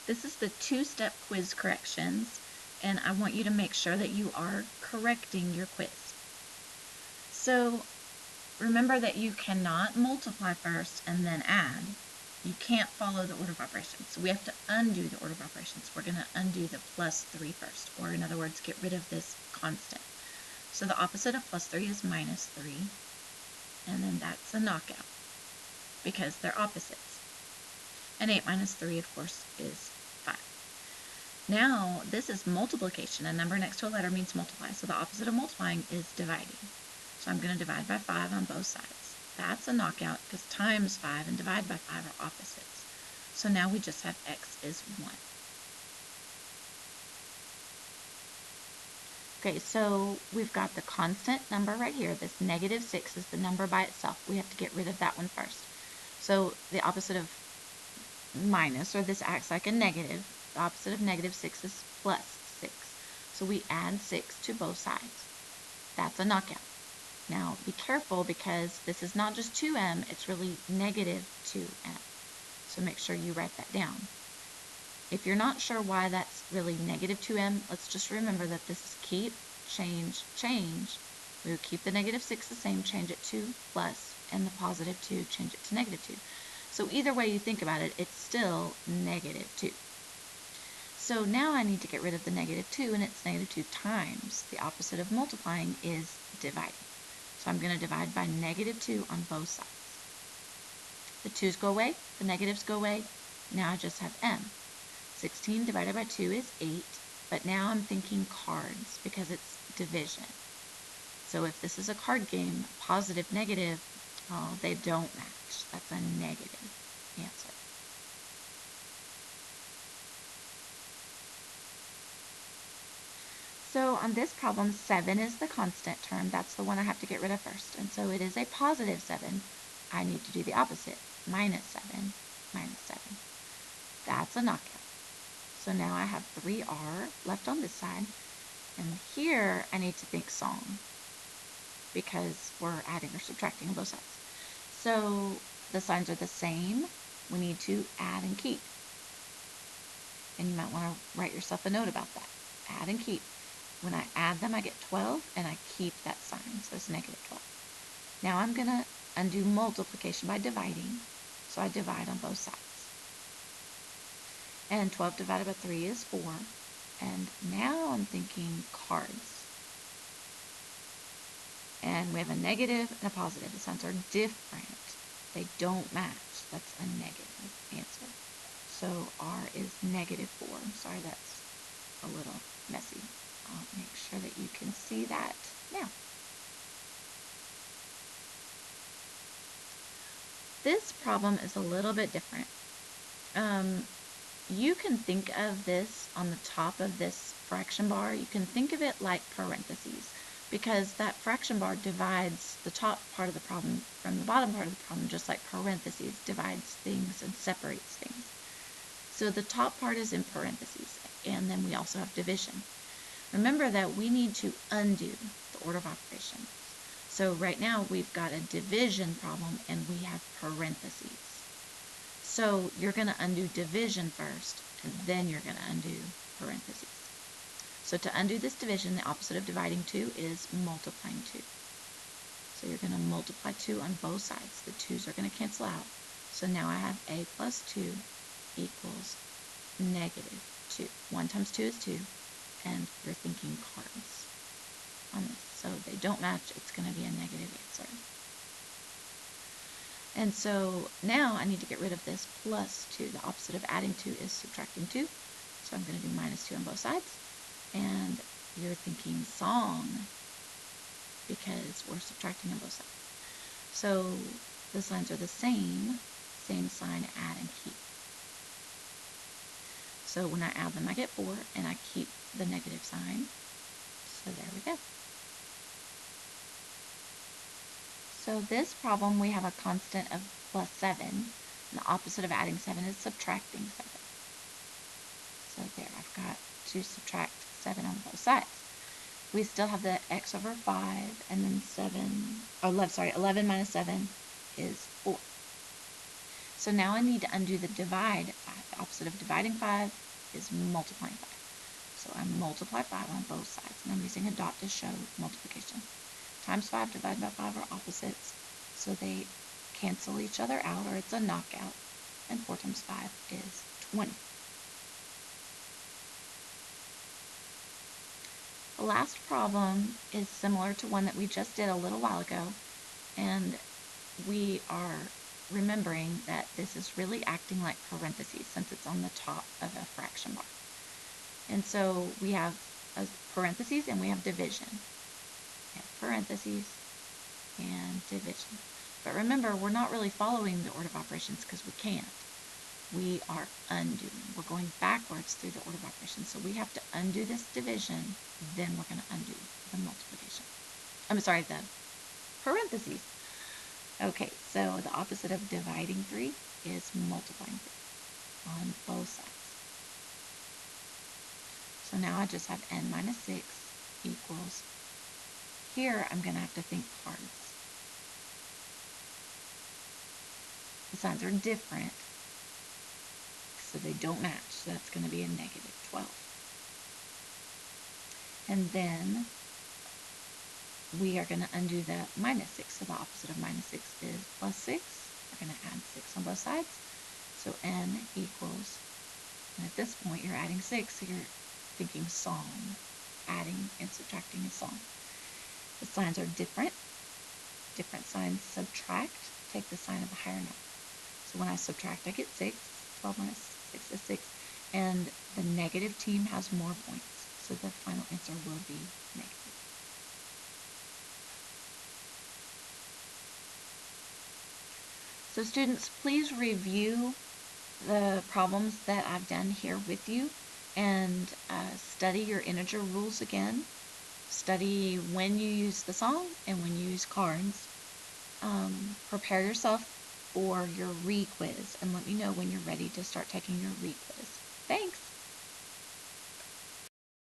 This is the two-step quiz corrections, and I want you to make sure that you are correcting your quiz. So remember that you cannot multiply first and then add. You can't follow the order of operations. So we have to undo the order of operations. We're going to undo the +3 first, or in other words, get rid of this constant. So the opposite of +3 is -3, and then that's a knockout because they're opposites. And 8 minus 3, of course, is 5. Now, this is multiplication. A number next to a letter means multiply. So the opposite of multiplying is dividing. So I'm going to divide by 5 on both sides. That's a knockout because times 5 and divide by 5 are opposites. So now we just have x is 1. Okay, so we've got the constant number right here. This -6 is the number by itself. We have to get rid of that one first. So the opposite of minus, or this acts like a negative. The opposite of -6 is +6. So we add 6 to both sides. That's a knockout. Now be careful because this is not just 2m, it's really -2m. So make sure you write that down. If you're not sure why that's really -2m, let's just remember that this is keep, change, change. We would keep the -6 the same, change it to plus, and the +2, change it to -2. So either way you think about it, it's still -2. So now I need to get rid of the -2, and it's -2 times. The opposite of multiplying is dividing. So I'm going to divide by -2 on both sides. The 2's go away, the negatives go away. Now I just have m. 16 divided by 2 is 8, but now I'm thinking cards because it's division. So if this is a card game, positive, negative, oh, they don't match. That's a negative answer. So on this problem, 7 is the constant term. That's the one I have to get rid of first. And so it is a positive 7. I need to do the opposite. -7, -7. That's a knockout. So now I have 3r left on this side. And here I need to think song because we're adding or subtracting on both sides. So the signs are the same. We need to add and keep. And you might want to write yourself a note about that. Add and keep. When I add them, I get 12, and I keep that sign, so it's -12. Now I'm going to undo multiplication by dividing, so I divide on both sides. And 12 divided by 3 is 4, and now I'm thinking cards. And we have a negative and a positive. The signs are different. They don't match. That's a negative answer. So R is -4. Sorry, that's a little messy. I'll make sure that you can see that now. This problem is a little bit different. You can think of this on the top of this fraction bar. You can think of it like parentheses because that fraction bar divides the top part of the problem from the bottom part of the problem, just like parentheses divides things and separates things. So the top part is in parentheses, and then we also have division. Remember that we need to undo the order of operations. So right now we've got a division problem and we have parentheses. So you're going to undo division first, and then you're going to undo parentheses. So to undo this division, the opposite of dividing 2 is multiplying 2. So you're going to multiply 2 on both sides. The 2's are going to cancel out. So now I have a plus 2 equals -2. 1 times 2 is 2. And you're thinking cards on this. So they don't match, it's going to be a negative answer. And so now I need to get rid of this plus 2. The opposite of adding 2 is subtracting 2. So I'm going to do -2 on both sides. And you're thinking song because we're subtracting on both sides. So the signs are the same sign, add and keep. So when I add them, I get 4, and I keep the negative sign. So there we go. So this problem, we have a constant of +7, and the opposite of adding 7 is subtracting 7. So there, I've got to subtract 7 on both sides. We still have the x over 5, and then 11 minus 7 is 4. So now I need to undo the divide. The opposite of dividing 5 is multiplying 5. So I multiply 5 on both sides, and I'm using a dot to show multiplication. Times 5 divided by 5 are opposites, so they cancel each other out, or it's a knockout, and 4 times 5 is 20. The last problem is similar to one that we just did a little while ago, and we are remembering that this is really acting like parentheses since it's on the top of a fraction bar. And so we have a parentheses and we have division. We have parentheses and division. But remember, we're not really following the order of operations because we can't. We are undoing. We're going backwards through the order of operations. So we have to undo this division, then we're going to undo the multiplication. I'm sorry, the parentheses. Okay, so the opposite of dividing 3 is multiplying 3 on both sides. So now I just have n minus 6 equals, here I'm going to have to think cards. The signs are different, so they don't match. So that's going to be a negative 12. And then we are going to undo the minus 6. So the opposite of minus 6 is plus 6. We're going to add 6 on both sides. So n equals, and at this point you're adding 6, so you're thinking song. Adding and subtracting is song. The signs are different. Different signs subtract. Take the sign of a higher number. So when I subtract, I get 6. 12 minus 6 is 6. And the negative team has more points. So the final answer will be negative. So students, please review the problems that I've done here with you and study your integer rules again. Study when you use the song and when you use cards. Prepare yourself for your re-quiz and let me know when you're ready to start taking your re-quiz. Thanks!